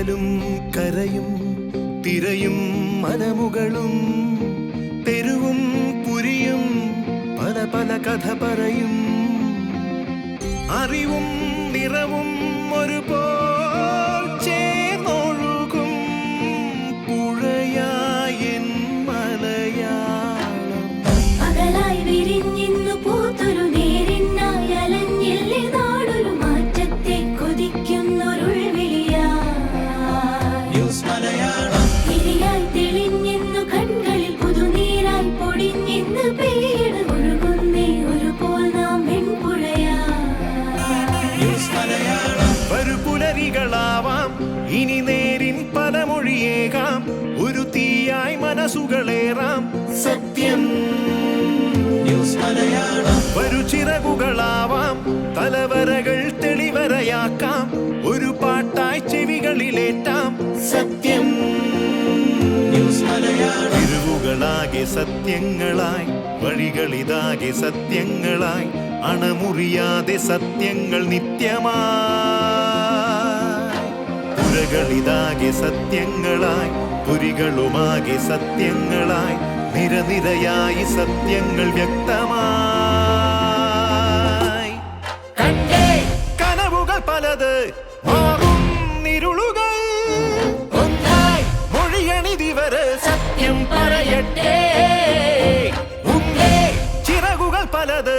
കടലും കരയും തിരയും മലമുകളും തെരുവും പുരിയും പല പല കഥ പറയും. അറിവും നിറവും ഒരുപോൽ ചേർന്നൊഴുകും പുഴയായൻ മലയാളം. പകലായി വിരിഞ്ഞിന്നു പൂത്തൊരു നേരിനായി അലഞ്ഞില്ലേ നാടൊരു മാറ്റത്തെ കൊതിക്കുന്നൊരുൾവിളിയായി. തിരിയായി തെളിഞ്ഞിന്നു കൺകളിൽ പുതുനീരായി പൊടിഞ്ഞിന്ന് പെയ്യട ഒഴുകുന്നേ ഒരുപോൽ നാം വെൺപുഴയായി. വരു പുലരികളാവാം ഇനി നേരിൻ പലമൊഴിയേകാം ഒരു തീയായി മനസ്സുകളേറാം സത്യം. വരു ചിറകുകളാവാം തലവരകൾ തെളിവരയാക്കാം ഒരു പാട്ടായി ചെവികളിലേറ്റാം സത്യം. തിരുവുകളാകെ സത്യങ്ങളായി വഴികളിതാകെ സത്യങ്ങളായി അണമുറിയാതെ സത്യങ്ങൾ നിത്യമായി. പുരകളിതാകെ സത്യങ്ങളായി പുരികളുമാകെ സത്യങ്ങളായി നിരനിരയായി സത്യങ്ങൾ വ്യക്തമായി. കണ്ടേ കനവുകൾ പലത് മാറും ഇരുളുകൾ ഒന്നായി മൊഴിയണിതിവര് സത്യം പറയട്ടെ. ചിറകുകൾ പലത്